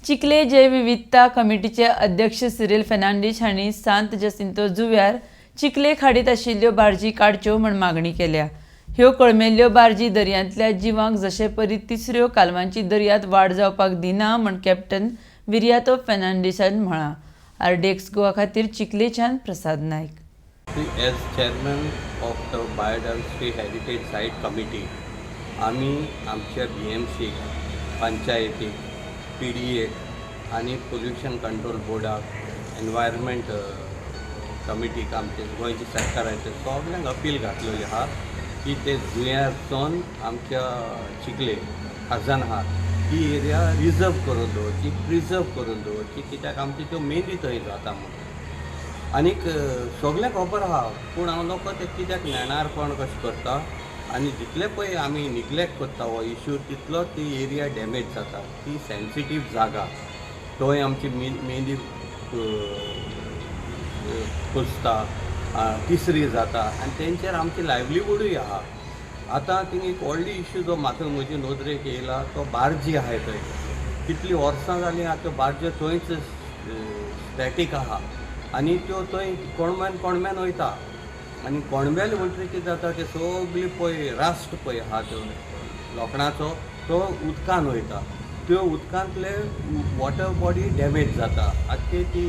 चिखले जैवविविधता कमिटीचे अध्यक्ष सिरिल फेर्नांडीस हांणी सांत जसिंतो जुंव्यार चिखले खाडीत आशिल्ल्यो बार्जी काडच्यो म्हण मागणी केल्या। ह्यो कळमेल्ल्यो बार्जी दर्यांतल्या जिवांक जशे परी तिसऱ्यो कालवांची दर्यांत वाड जावपाक दिना म्हण कॅप्टन विरियातो फेर्नांडीसान म्हळां। आरडीएक्स गोवा खातीर चिखलेच्यान प्रसाद नायक। As chairman of the Biodiversity Heritage Site Committee, आम्ही आमच्या BMC, पंचायतीक, PDA आणि पोल्युशन कंट्रोल बोर्डाक, एनवायरमेंट कमिटीक आमचे गोंयचे सरकाराचे सगळ्यांक अपील घातलेली आहा की ते जुंयारसून आमच्या चिखले खजान आहा ती एरिया रिजर्व करून दवरची, प्रिजर्व करून दवरची, कित्याक आमची त्यो मेंढी थंय जाता म्हणून। आनीक सगळ्यांक खबर आहा, पूण हांव लोक ते कित्याक नेणारपण कशें करता आनी जितले पळय आमी निग्लेक्ट करता हो इश्यू तितलो ती एरिया डॅमेज जाता। ती सेन्सिटीव जागा, थंय आमची मेंढी कुसता, तिसरी जाता आनी तेंचेर आमची लायवलीवूडूय आहा। आतां थिंग एक व्हडली इश्यू जो म्हाका म्हजे नोदरेक येयला तो बार्जी आहाय थंय। कितलीं वर्सां जालीं आतां त्यो बार्ज्यो थंयच स्टॅटीक आहा आनी त्यो थंय कोणम्यान वयता आनी कोणब्याले म्हणटरी कितें जाता ते सगळी पळय रास्ट पळय आहा त्यो लोखणाचो तो उदकान वयता, त्यो उदकांतले वॉटर बॉडी डॅमेज जाता। आख्खी ती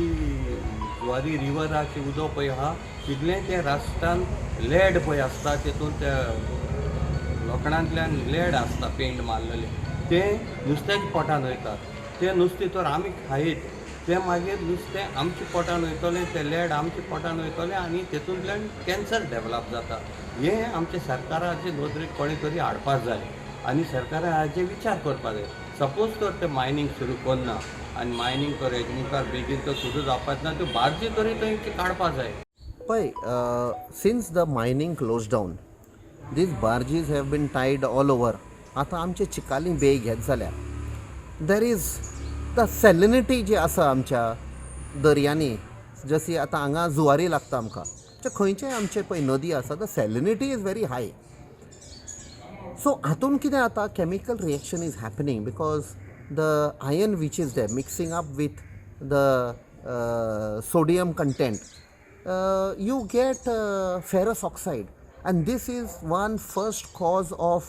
जुवारी रिवराचें उदक पळय आहा तितलें ते रास्तान लेड पळय आसता तेतून त्या लोखणांतल्यान लेड आसता पेंट मारलेलें तें नुस्त्याच्या पोटान वयता। तें नुस्तें तर आमी खायत तें मागीर नुस्तें आमच्या पोटान वयतलें, तें लेड आमच्या पोटान वयतलें आनी तेतूंतल्यान कॅन्सर डेवलप जाता। हें आमच्या सरकाराचे नोदरेक कोणी तरी हाडपाक जाय आनी सरकारान हाचे विचार करपाक जाय। सपोज तर ते मायनींग सुरू करना आनी मायनींग तर हेजे मुखार बेगीन तो सुरू जावपाच ना, त्यो बार्जी तरी थंय काडपाक जाय। पळय, since the mining close down these barges have been tied all over. आतां आमचे चिकाली बे घेत जाल्यार देर इज द सॅलिनिटी जी आसा आमच्या दर्यांनी, जशी आतां हांगा जुवारी लागता आमकां, खंयचेय आमचे पळय नदी आसा the salinity is very high. So हातून कितें जाता, chemical reaction is happening because the iron which is there mixing up with the sodium content, you get ferrous oxide, and this is one first cause of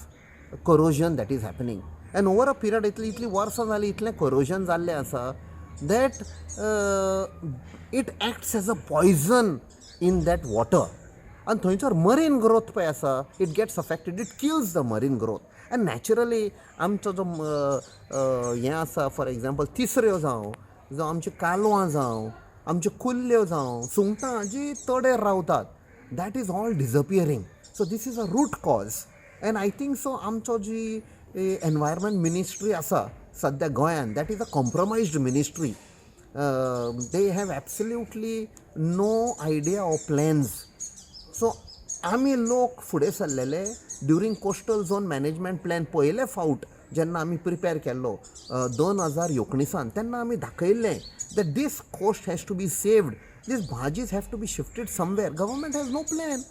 corrosion that is happening. And over a period इतली वर्सां जाली इतलें corrosion जाल्लें आसा that it acts as a poison in that water. And थंयसर marine growth पळय आसा, it gets affected, it kills the marine growth. And naturally आमचो जो हें आसा, फॉर एग्जाम्पल तिसऱ्यो जावं आमची कालवां जावं आमच्यो कुल्ल्यो जावं सुंगटां जी तडेर रावतात, that is all disappearing. So this is a root cause. And I think so आमचो जी एनवायरमेंट मिनिस्ट्री आसा सद्या गोंयान, that is a compromised ministry. They have absolutely no idea of plans. So आमी लोक फुडें सरलेले during coastal zone management plan पयले फावट जेन्ना आमी प्रिपेर केल्लो 2019 तेन्ना आमी दाखयल्लें that this coast has to be saved, these barges have to be shifted somewhere. Government has no plan,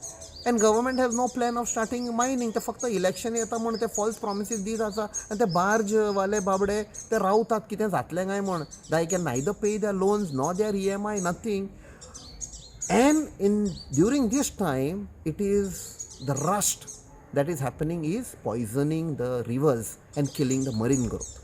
and government has no plan of starting mining. ते फक्त election येता म्हण ते फॉल्स प्रॉमिसीस दीत आसा आनी ते बार्ज वाले बाबडे ते रावतात कितें जातलें काय म्हण. They can neither pay their loans nor their EMI, nothing. And during this time it is the rust that is happening is poisoning the rivers and killing the marine growth.